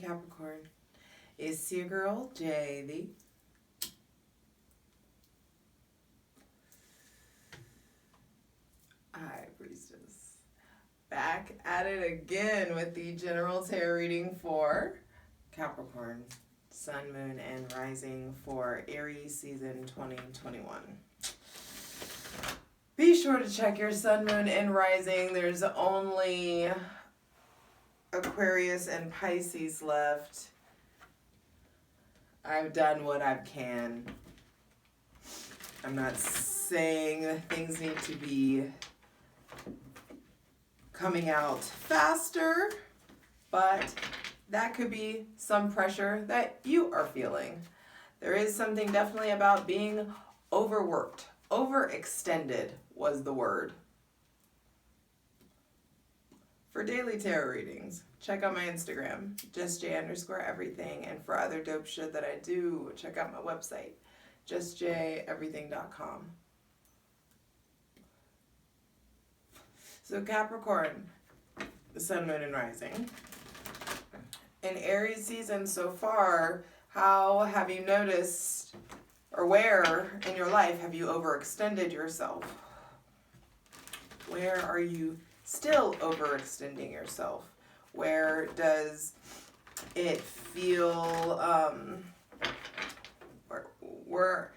Capricorn. It's your girl, JV. High Priestess. Back at it again with the general tarot reading for Capricorn, Sun, Moon, and Rising for Aries season 2021. Be sure to check your Sun, Moon, and Rising. There's only Aquarius and Pisces left. I've done what I can. I'm not saying that things need to be coming out faster, but that could be some pressure that you are feeling. There is something definitely about being overworked. Overextended was the word. For daily tarot readings, check out my Instagram, justj_everything. And for other dope shit that I do, check out my website, justjeverything.com. So Capricorn, the Sun, Moon, and Rising. In Aries season so far, how have you noticed, or where in your life have you overextended yourself? Where are you still overextending yourself? Where does it feel, where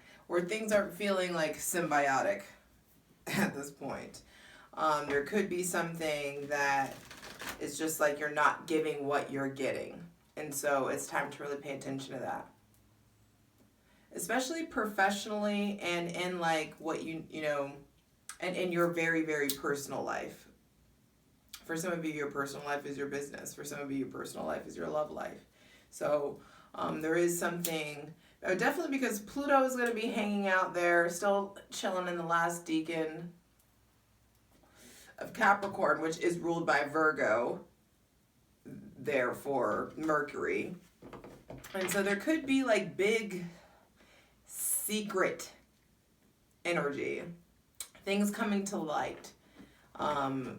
things aren't feeling like symbiotic at this point? There could be something that is just like you're not giving what you're getting. And so it's time to really pay attention to that. Especially professionally and in like what you know, and in your very, very personal life. For some of you, your personal life is your business. For some of you, your personal life is your love life. So there is something, definitely because Pluto is going to be hanging out there, still chilling in the last decan of Capricorn, which is ruled by Virgo, therefore Mercury. And so there could be like big secret energy, things coming to light.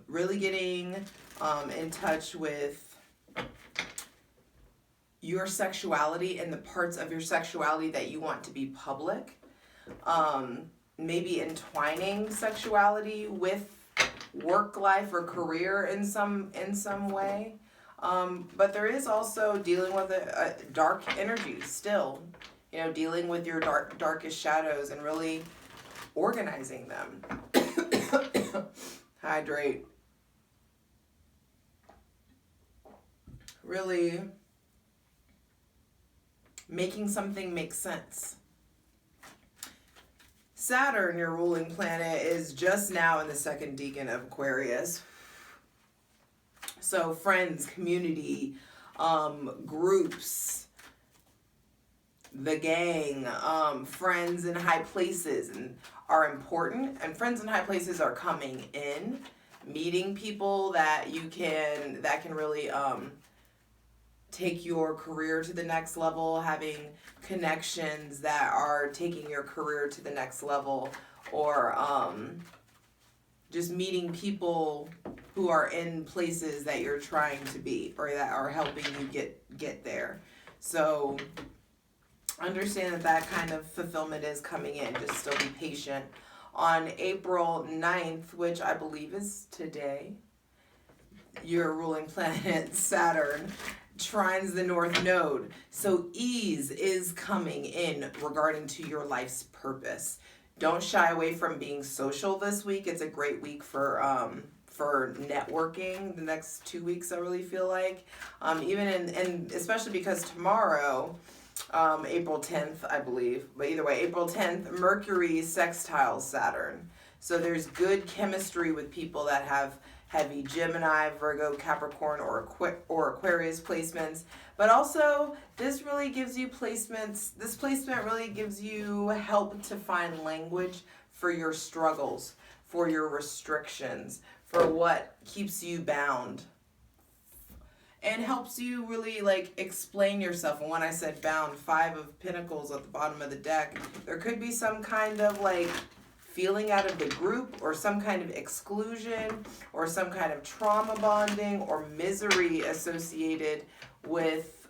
Really getting in touch with your sexuality and the parts of your sexuality that you want to be public. Maybe entwining sexuality with work life or career in some way. But there is also dealing with a dark energy still. You know, dealing with your darkest shadows and really organizing them. Hydrate. Really making something make sense. Saturn, your ruling planet, is just now in the second decan of Aquarius. So friends, community, groups, the gang, friends in high places are important, and friends in high places are coming in, meeting people that can really take your career to the next level, having connections that are taking your career to the next level, or just meeting people who are in places that you're trying to be or that are helping you get there. So understand that kind of fulfillment is coming in. Just still be patient. On April 9th, which I believe is today, your ruling planet, Saturn, trines the North Node. So ease is coming in regarding to your life's purpose. Don't shy away from being social this week. It's a great week for networking. The next 2 weeks, I really feel like. And especially because tomorrow, April 10th, I believe, but either way, April 10th, Mercury sextiles Saturn. So there's good chemistry with people that have heavy Gemini, Virgo, Capricorn, or Aquarius placements. But also, this really gives you placements. This placement really gives you help to find language for your struggles, for your restrictions, for what keeps you bound. And helps you really like explain yourself. And when I said bound, 5 of Pentacles at the bottom of the deck, there could be some kind of like feeling out of the group, or some kind of exclusion, or some kind of trauma bonding or misery associated with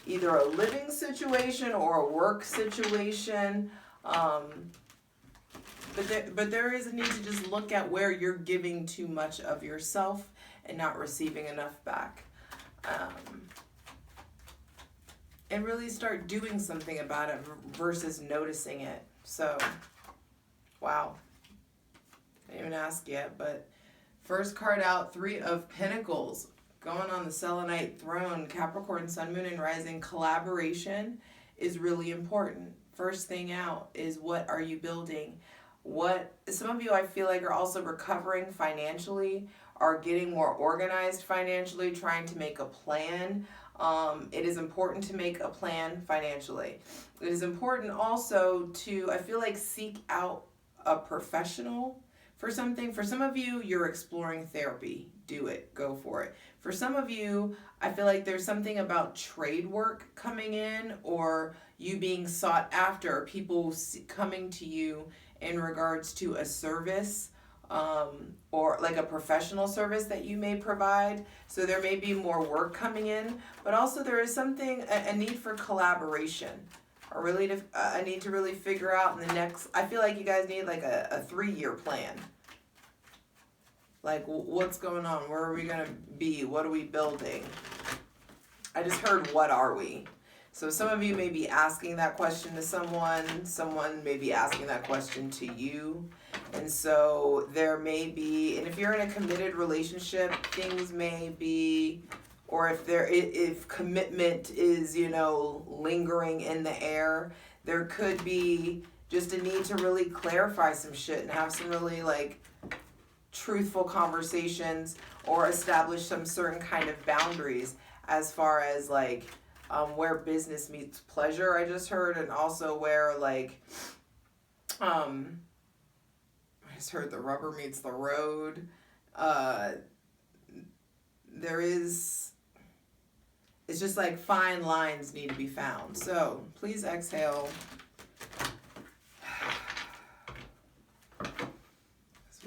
either a living situation or a work situation. But there is a need to just look at where you're giving too much of yourself and not receiving enough back. And really start doing something about it versus noticing it. So, wow. I didn't even ask yet, but first card out, 3 of Pentacles. Going on the Selenite throne, Capricorn, Sun, Moon, and Rising. Collaboration is really important. First thing out is, what are you building? Some of you, I feel like, are also recovering financially, are getting more organized financially, trying to make a plan. It is important to make a plan financially. It is important also to, I feel like, seek out a professional for something. For some of you, you're exploring therapy. Do it. Go for it. For some of you, I feel like there's something about trade work coming in, or you being sought after, people coming to you in regards to a service, or like a professional service that you may provide. So there may be more work coming in, but also there is something, a need for collaboration, or really a need to really figure out in the next, I feel like you guys need like a 3-year plan. Like, what's going on? Where are we going to be? What are we building? I just heard, what are we? So some of you may be asking that question to someone may be asking that question to you. And so there may be, and if you're in a committed relationship, things may be, or if commitment is, lingering in the air, there could be just a need to really clarify some shit and have some really truthful conversations, or establish some certain kind of boundaries as far as where business meets pleasure, I just heard, and also where I just heard the rubber meets the road. It's just fine lines need to be found. So please exhale.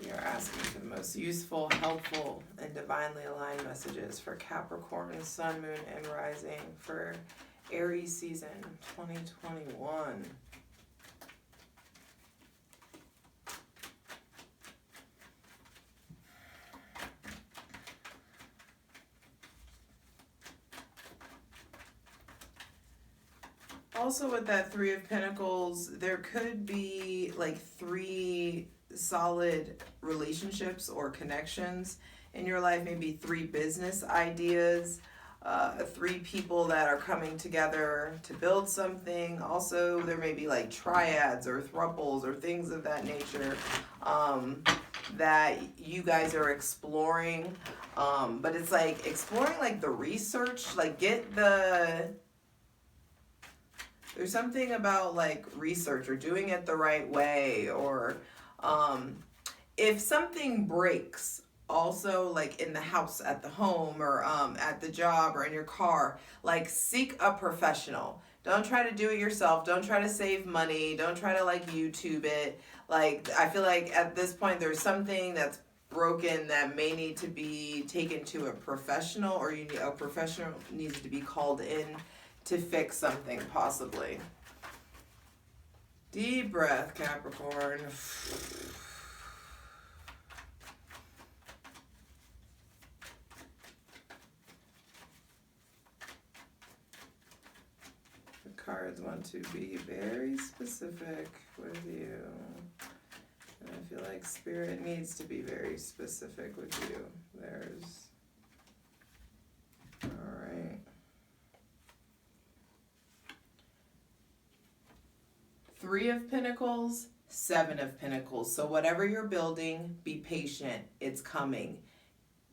We are asking for the most useful, helpful, and divinely aligned messages for Capricorn, Sun, Moon, and Rising for Aries season 2021. Also with that 3 of Pentacles, there could be 3 solid relationships or connections in your life, maybe 3 business ideas, 3 people that are coming together to build something. Also, there may be triads or thruples or things of that nature that you guys are exploring. But it's exploring the research, there's something about research or doing it the right way, or if something breaks, also in the house, at the home, or at the job, or in your car, seek a professional. Don't try to do it yourself. Don't try to save money. Don't try to YouTube it. I feel like at this point there's something that's broken that may need to be taken to a professional, or a professional needs to be called in to fix something, possibly. Deep breath, Capricorn. The cards want to be very specific with you. And I feel like Spirit needs to be very specific with you. Alright. 3 of Pentacles, 7 of Pentacles. So whatever you're building, be patient. It's coming.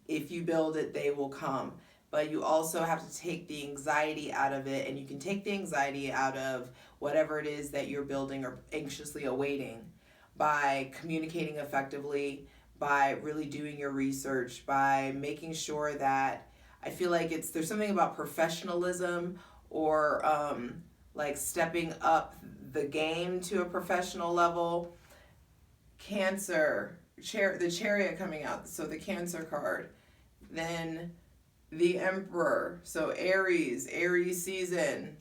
If you build it, they will come. But you also have to take the anxiety out of it, and you can take the anxiety out of whatever it is that you're building or anxiously awaiting by communicating effectively, by really doing your research, by making sure that, I feel like there's something about professionalism, or stepping up the game to a professional level. Cancer, the Chariot coming out, so the Cancer card. Then the Emperor, so Aries season,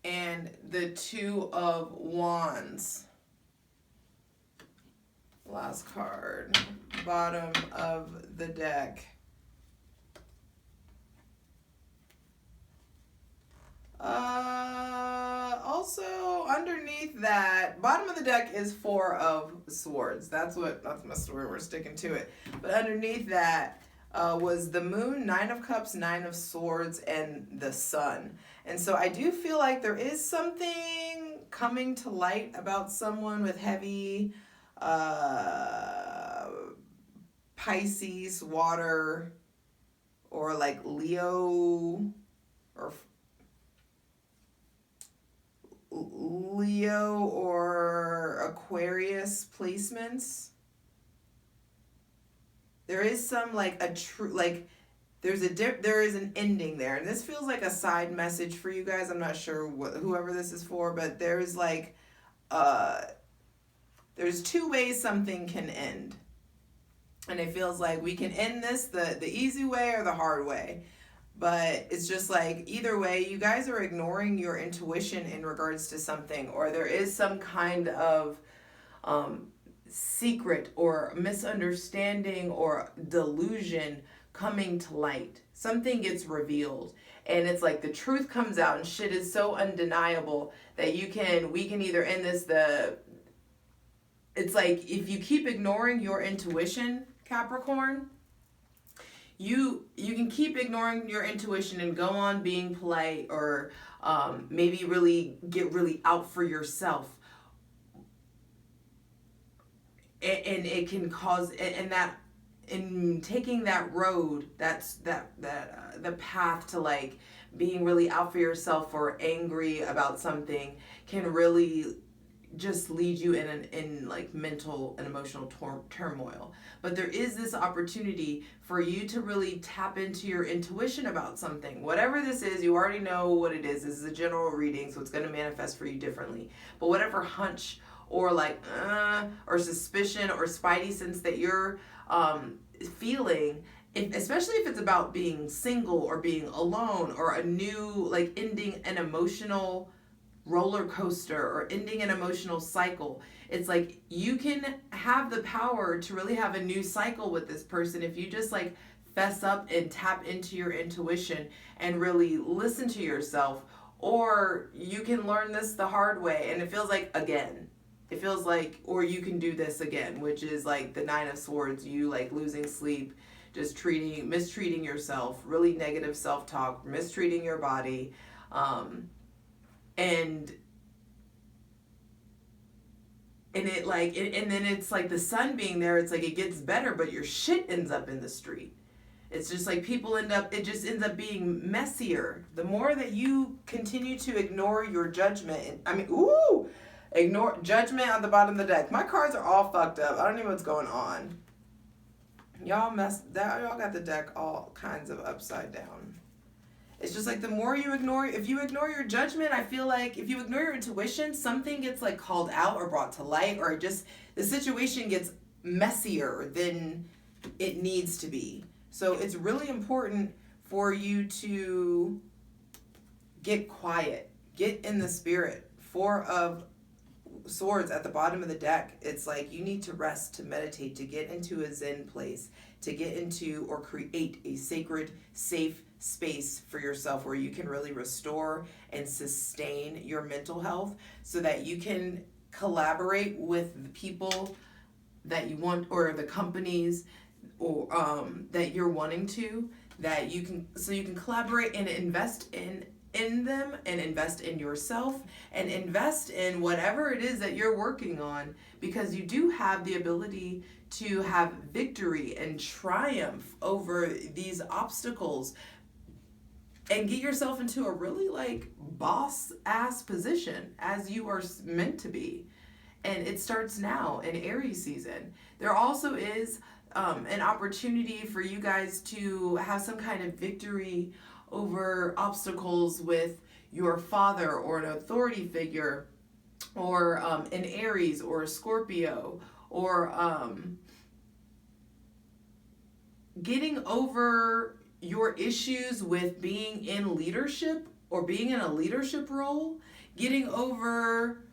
and the Two of Wands. Last card, bottom of the deck. Also underneath that, bottom of the deck is Four of Swords. That's my story. We're sticking to it. But underneath that was the Moon, Nine of Cups, Nine of Swords, and the Sun. And so I do feel like there is something coming to light about someone with heavy Pisces, water, or like Leo or Aquarius placements. There is some like there is an ending there, and this feels like a side message for you guys. I'm not sure whoever this is for, but there's like there's two ways something can end, and it feels like we can end this the easy way or the hard way. But it's just like either way, you guys are ignoring your intuition in regards to something, or there is some kind of secret or misunderstanding or delusion coming to light. Something gets revealed, and it's like the truth comes out, and shit is so undeniable that we can either end this it's like if you keep ignoring your intuition, Capricorn, you can keep ignoring your intuition and go on being polite, or maybe really get really out for yourself, and it can cause, and that in taking that road, that's the path to like being really out for yourself or angry about something can really just lead you in like mental and emotional turmoil. But there is this opportunity for you to really tap into your intuition about something. Whatever this is, you already know what it is. This is a general reading, so it's going to manifest for you differently. But whatever hunch or like or suspicion or spidey sense that you're feeling, especially if it's about being single or being alone or a new, like ending an emotional roller coaster or ending an emotional cycle, it's like you can have the power to really have a new cycle with this person if you just like fess up and tap into your intuition and really listen to yourself. Or you can learn this the hard way, and it feels like or you can do this again, which is like the Nine of Swords, you like losing sleep, just mistreating yourself, really negative self-talk, mistreating your body, and it like and then it's like the sun being there, it's like it gets better, but your shit ends up in the street. It's just like it just ends up being messier. The more that you continue to ignore your judgment, ignore judgment on the bottom of the deck. My cards are all fucked up. I don't know what's going on. Y'all got the deck all kinds of upside down. It's just like the more you ignore, if you ignore your judgment, I feel like if you ignore your intuition, something gets like called out or brought to light, or just the situation gets messier than it needs to be. So it's really important for you to get quiet, get in the spirit. Four of Swords at the bottom of the deck. It's like you need to rest, to meditate, to get into a zen place, to get into or create a sacred, safe space for yourself where you can really restore and sustain your mental health so that you can collaborate with the people that you want, or the companies or that you're wanting to, that you can collaborate and invest in them, and invest in yourself, and invest in whatever it is that you're working on, because you do have the ability to have victory and triumph over these obstacles and get yourself into a really like boss ass position as you are meant to be. And it starts now in Aries season. There also is an opportunity for you guys to have some kind of victory over obstacles with your father or an authority figure, or an Aries or a Scorpio, or getting over your issues with being in leadership or being in a leadership role, getting over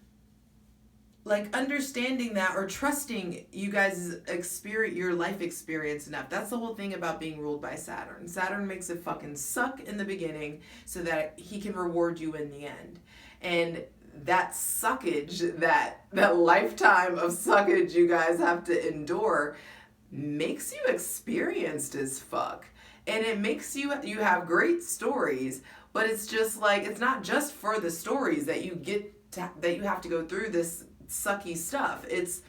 like understanding that or trusting you guys experience your life experience enough. That's the whole thing about being ruled by Saturn. Saturn makes it fucking suck in the beginning so that he can reward you in the end. And that suckage, that lifetime of suckage you guys have to endure makes you experienced as fuck. And it makes you have great stories, but it's just like, it's not just for the stories that you get to, that you have to go through this sucky stuff. It's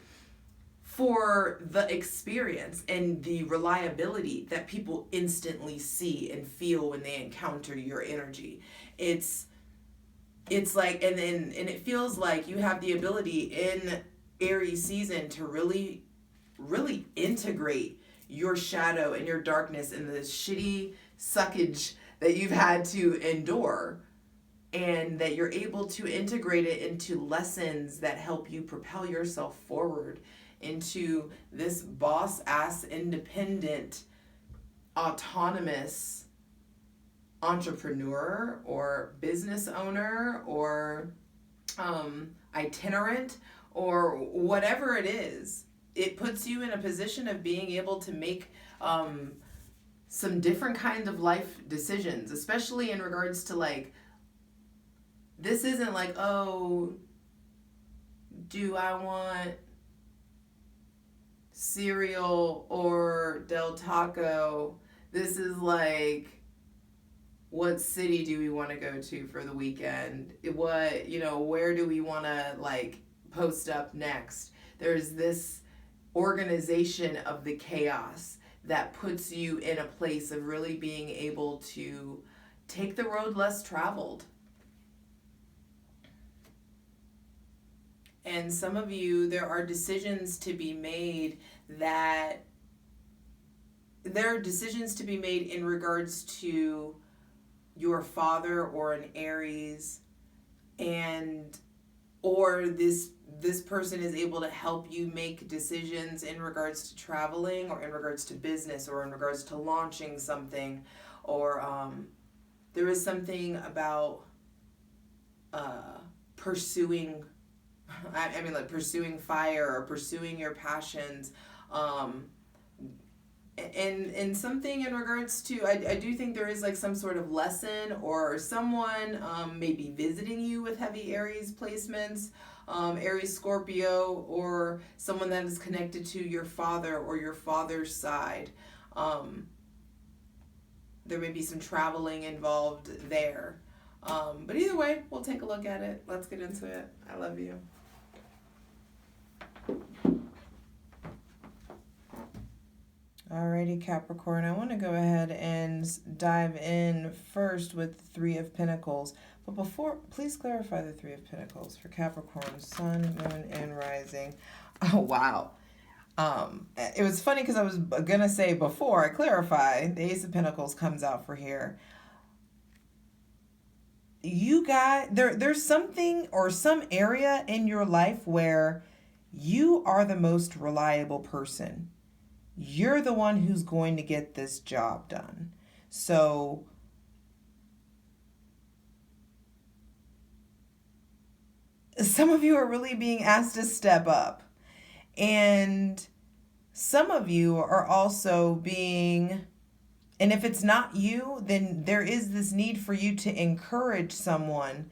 for the experience and the reliability that people instantly see and feel when they encounter your energy. It's like, and it feels like you have the ability in Aries season to really integrate your shadow and your darkness and the shitty suckage that you've had to endure, and that you're able to integrate it into lessons that help you propel yourself forward into this boss-ass, independent, autonomous entrepreneur or business owner or itinerant or whatever it is. It puts you in a position of being able to make some different kinds of life decisions, especially in regards to like, this isn't like, oh, do I want cereal or Del Taco? This is like, what city do we want to go to for the weekend? What, where do we want to like post up next? There's this organization of the chaos that puts you in a place of really being able to take the road less traveled. And some of you, there are decisions to be made in regards to your father or an Aries, or this person is able to help you make decisions in regards to traveling or in regards to business or in regards to launching something, or there is something about pursuing fire or pursuing your passions, and something in regards to, I do think there is like some sort of lesson or someone maybe visiting you with heavy Aries placements, Aries Scorpio, or someone that is connected to your father or your father's side. There may be some traveling involved there. But either way, we'll take a look at it. Let's get into it. I love you. Alrighty, Capricorn, I want to go ahead and dive in first with the Three of Pentacles. But before, please clarify the Three of Pentacles for Capricorn, Sun, Moon, and Rising. Oh, wow. It was funny because I was going to say before I clarify, the Ace of Pentacles comes out for here. You guys, there's something or some area in your life where you are the most reliable person. You're the one who's going to get this job done. So some of you are really being asked to step up. And some of you are also being, and if it's not you, then there is this need for you to encourage someone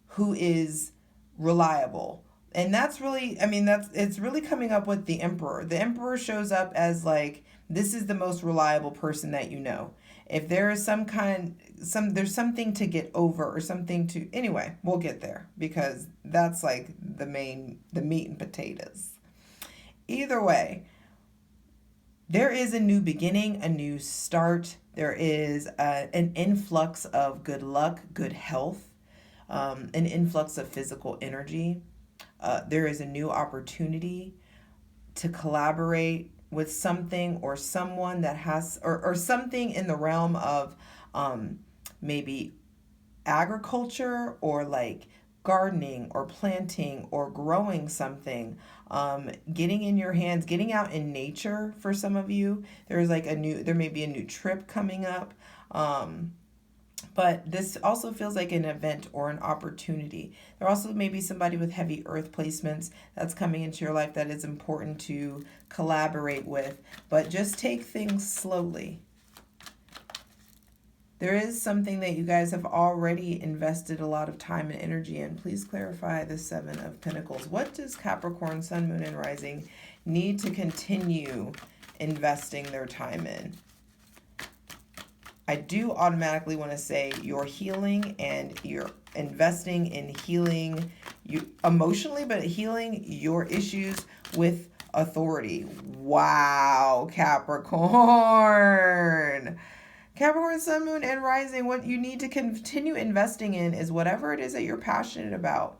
who is reliable. And that's really, it's really coming up with the Emperor. The Emperor shows up as like, this is the most reliable person that you know. If there is there's something to get over or something to, anyway, we'll get there because that's like the meat and potatoes. Either way, there is a new beginning, a new start. There is an influx of good luck, good health, an influx of physical energy. There is a new opportunity to collaborate with something or someone that has, or something in the realm of maybe agriculture or like gardening or planting or growing something, getting in your hands, getting out in nature for some of you. There may be a new trip coming up. But this also feels like an event or an opportunity. There also may be somebody with heavy earth placements that's coming into your life that is important to collaborate with. But just take things slowly. There is something that you guys have already invested a lot of time and energy in. Please clarify the Seven of Pentacles. What does Capricorn, Sun, Moon, and Rising need to continue investing their time in? I do automatically want to say you're healing and you're investing in healing you emotionally, but healing your issues with authority. Wow, Capricorn. Capricorn, Sun, Moon, and Rising, what you need to continue investing in is whatever it is that you're passionate about.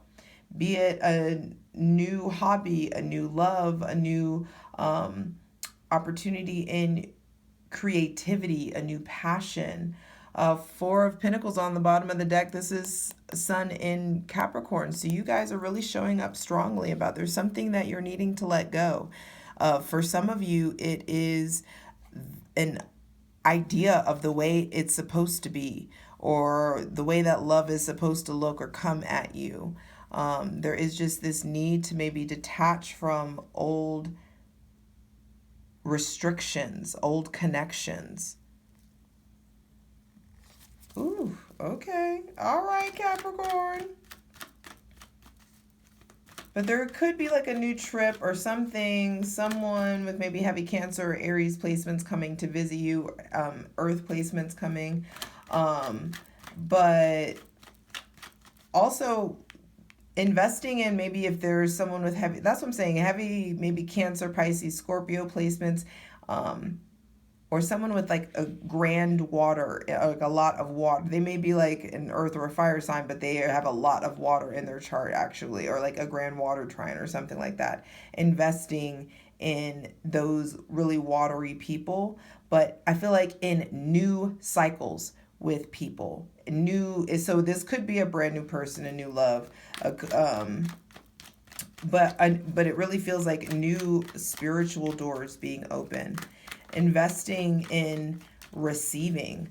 Be it a new hobby, a new love, a new opportunity in creativity, a new passion. Four of Pentacles on the bottom of the deck. This is Sun in Capricorn. So you guys are really showing up strongly about there's something that you're needing to let go. For some of you, it is an idea of the way it's supposed to be, or the way that love is supposed to look or come at you. There is just this need to maybe detach from old restrictions, old connections. Ooh, okay. All right, Capricorn. But there could be like a new trip or something, someone with maybe heavy Cancer or Aries placements coming to visit you, Earth placements coming. But also investing in maybe if there's someone with heavy, that's what I'm saying, heavy, maybe Cancer, Pisces, Scorpio placements, or someone with like a grand water, like a lot of water. They may be like an earth or a fire sign, but they have a lot of water in their chart actually, or like a grand water trine or something like that. Investing in those really watery people. But I feel like in new cycles with people, so this could be a brand new person, a new love, but it really feels like new spiritual doors being open. Investing in receiving.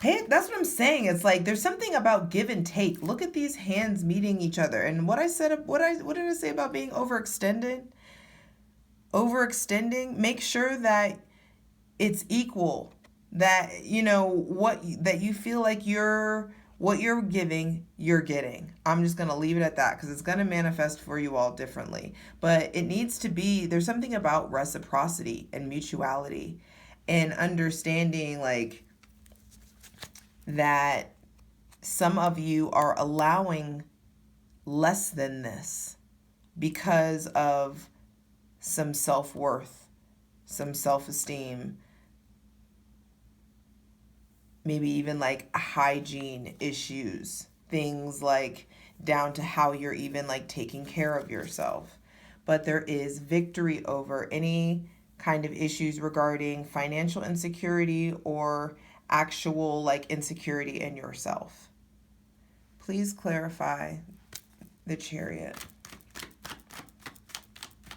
Hey, that's what I'm saying. It's like there's something about give and take. Look at these hands meeting each other. And what did I say about being overextended? Overextending, make sure that it's equal. That that you feel like what you're giving, you're getting. I'm just going to leave it at that because it's going to manifest for you all differently. But it needs to be, there's something about reciprocity and mutuality and understanding like that some of you are allowing less than this because of some self-worth, some self-esteem, maybe even like hygiene issues, things like down to how you're even like taking care of yourself. But there is victory over any kind of issues regarding financial insecurity or actual like insecurity in yourself. Please clarify the Chariot,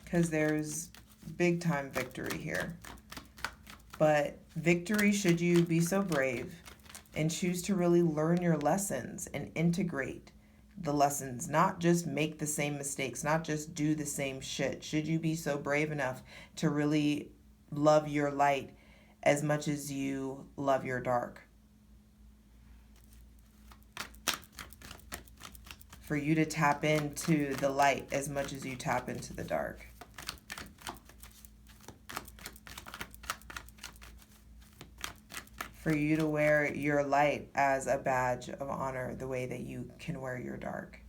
because there's big time victory here. But victory, should you be so brave and choose to really learn your lessons and integrate the lessons, not just make the same mistakes, not just do the same shit. Should you be so brave enough to really love your light as much as you love your dark? For you to tap into the light as much as you tap into the dark. For you to wear your light as a badge of honor the way that you can wear your dark.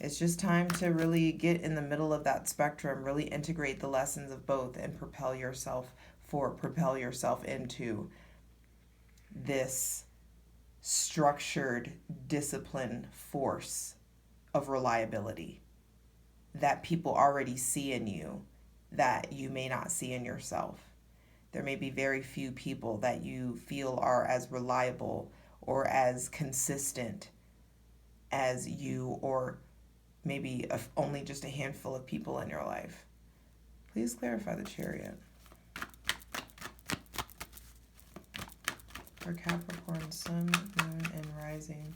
It's just time to really get in the middle of that spectrum, really integrate the lessons of both and propel yourself into this structured discipline force of reliability that people already see in you that you may not see in yourself. There may be very few people that you feel are as reliable or as consistent as you, or maybe only just a handful of people in your life. Please clarify the Chariot. For Capricorn, Sun, Moon, and Rising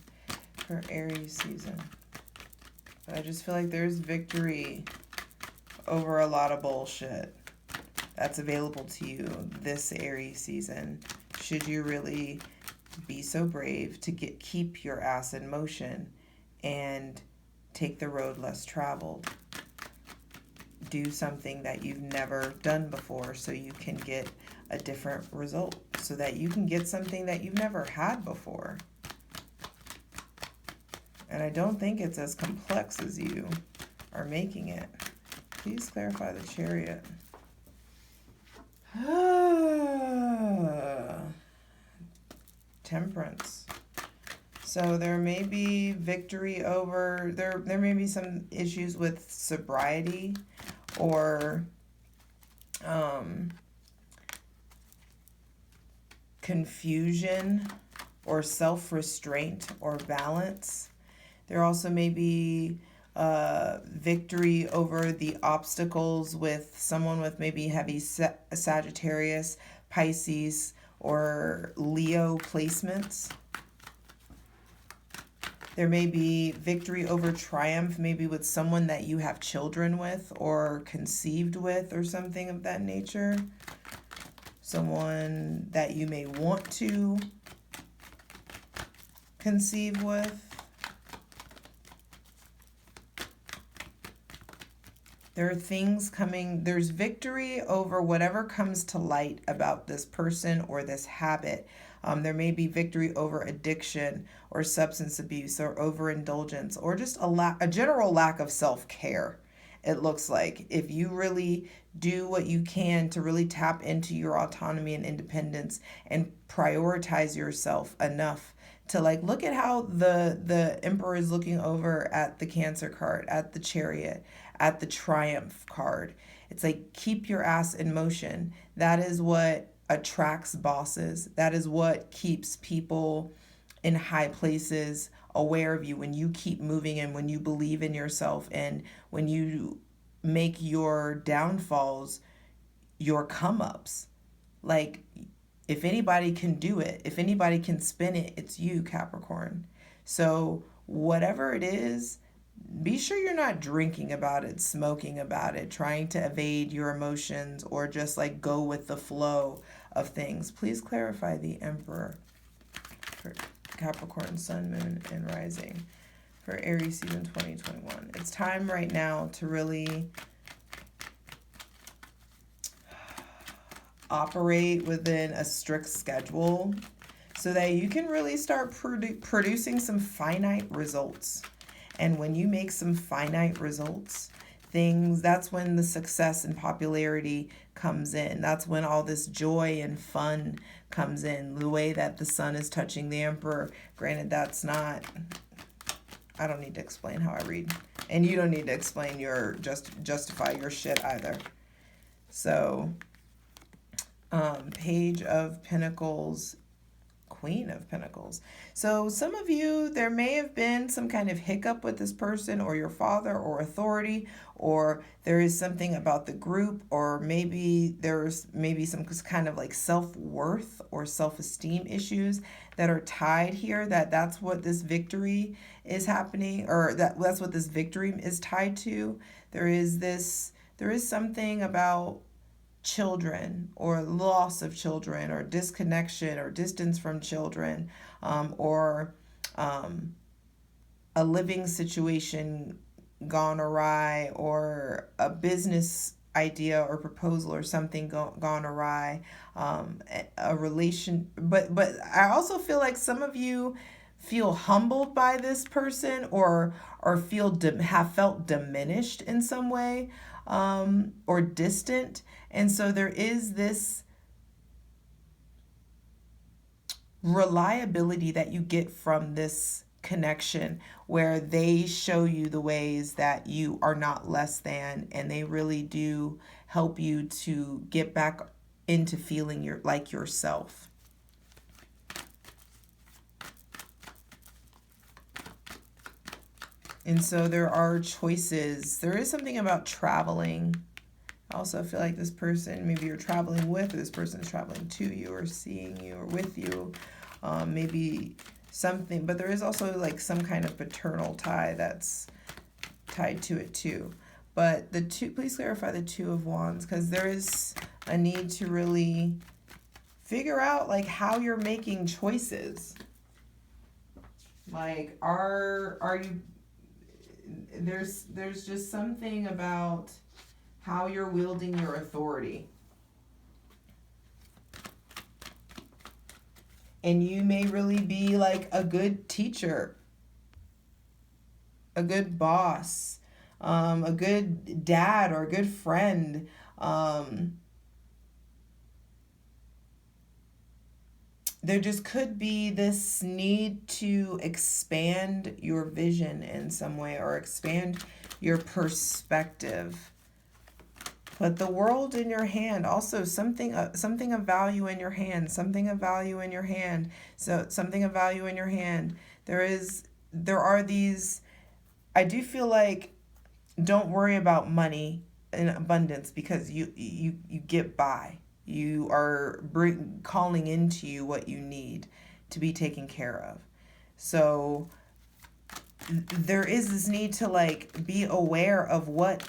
for Aries season. But I just feel like there's victory over a lot of bullshit that's available to you this Aries season. Should you really be so brave to keep your ass in motion and take the road less traveled. Do something that you've never done before so you can get a different result, so that you can get something that you've never had before. And I don't think it's as complex as you are making it. Please clarify the Chariot. Temperance. So there may be victory over, there may be some issues with sobriety or confusion or self-restraint or balance. There also may be victory over the obstacles with someone with maybe heavy Sagittarius, Pisces, or Leo placements. There may be victory over triumph, maybe with someone that you have children with or conceived with or something of that nature. Someone that you may want to conceive with. There are things coming, there's victory over whatever comes to light about this person or this habit. There may be victory over addiction or substance abuse or overindulgence or just a general lack of self-care. It looks like if you really do what you can to really tap into your autonomy and independence and prioritize yourself enough to look at how the Emperor is looking over at the Cancer card, at the Chariot, at the Triumph card. It's like, keep your ass in motion. That is what attracts bosses. That is what keeps people in high places aware of you, when you keep moving and when you believe in yourself and when you make your downfalls your come-ups. Like, if anybody can do it, if anybody can spin it, it's you, Capricorn. So whatever it is, be sure you're not drinking about it, smoking about it, trying to evade your emotions, or just go with the flow of things. Please clarify the Emperor for Capricorn, Sun, Moon, and Rising for Aries season 2021. It's time right now to really operate within a strict schedule so that you can really start producing some finite results. And when you make some finite results, that's when the success and popularity comes in. That's when all this joy and fun comes in. The way that the sun is touching the Emperor. Granted, that's not, I don't need to explain how I read. And you don't need to explain justify your shit either. So, Page of Pentacles, Queen of Pentacles. So some of you, there may have been some kind of hiccup with this person or your father or authority, or there is something about the group, or maybe there's some kind of self-worth or self-esteem issues that are tied here, that's what this victory is happening, or that's what this victory is tied to. There is something about children, or loss of children, or disconnection or distance from children, or a living situation gone awry, or a business idea or proposal or something gone awry, a relation. But I also feel like some of you feel humbled by this person, or have felt diminished in some way, or distant. And so there is this reliability that you get from this connection, where they show you the ways that you are not less than, and they really do help you to get back into feeling like yourself. And so there are choices. There is something about traveling. I also feel like this person, maybe you're traveling with, or this person is traveling to you or seeing you or with you. Maybe something, but there is also like some kind of paternal tie that's tied to it too. But the two, please clarify the Two of Wands, because there is a need to really figure out like how you're making choices. Like, are you, there's just something about how you're wielding your authority. And you may really be like a good teacher, a good boss, a good dad or a good friend. There just could be this need to expand your vision in some way or expand your perspective. Put the world in your hand. Also, something of value in your hand. Something of value in your hand. So something of value in your hand. There are these. I do feel like, don't worry about money in abundance, because you get by. You are calling into you what you need to be taken care of. So there is this need to like be aware of what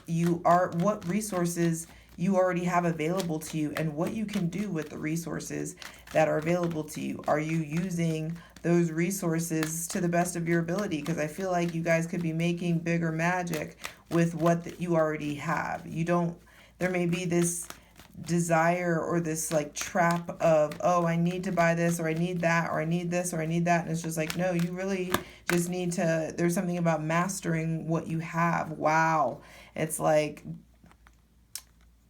resources you already have available to you and what you can do with the resources that are available to you. Are you using those resources to the best of your ability? Because I feel like you guys could be making bigger magic with what you already have. There may be this desire or this like trap of, oh, I need to buy this, or I need that, or I need this, or I need that. And it's just like, no, you really just need to, there's something about mastering what you have. Wow. It's like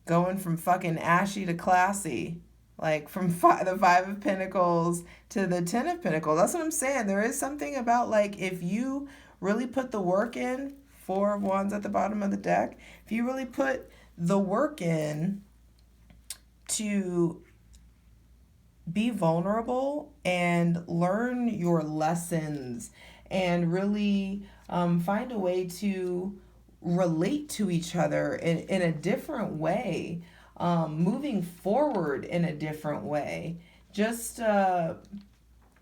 going from fucking ashy to classy. Like from the Five of Pentacles to the Ten of Pentacles. That's what I'm saying. There is something about like, if you really put the work in, Four of Wands at the bottom of the deck, if you really put the work in to be vulnerable and learn your lessons and really find a way to relate to each other in a different way, moving forward in a different way. Just there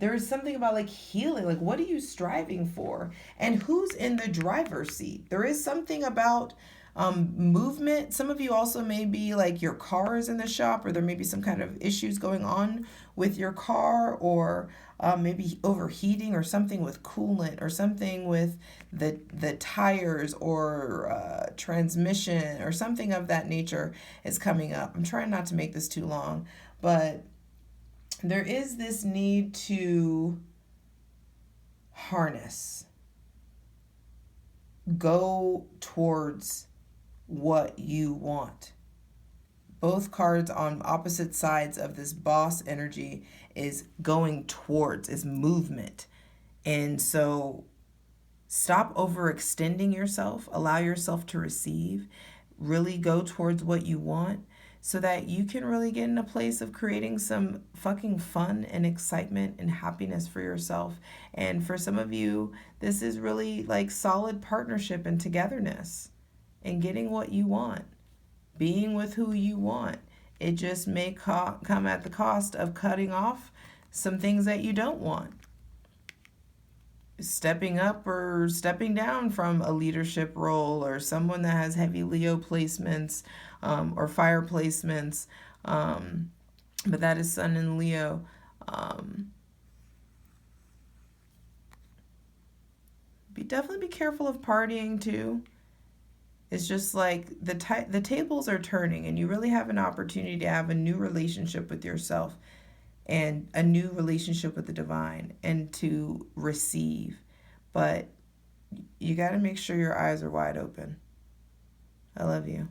is something about like healing. Like, what are you striving for? And who's in the driver's seat? There is something about movement. Some of you also may be like your car is in the shop, or there may be some kind of issues going on with your car, or maybe overheating, or something with coolant, or something with the tires, or transmission, or something of that nature is coming up. I'm trying not to make this too long, but there is this need to harness, go towards what you want. Both cards on opposite sides of this boss energy is going towards, is movement. And so stop overextending yourself, allow yourself to receive, really go towards what you want, so that you can really get in a place of creating some fucking fun and excitement and happiness for yourself. And for some of you, this is really like solid partnership and togetherness and getting what you want, being with who you want. It just may come at the cost of cutting off some things that you don't want. Stepping up or stepping down from a leadership role, or someone that has heavy Leo placements, or fire placements, but that is Sun in Leo. Definitely be careful of partying too. It's just like the tables are turning, and you really have an opportunity to have a new relationship with yourself and a new relationship with the divine, and to receive. But you got to make sure your eyes are wide open. I love you.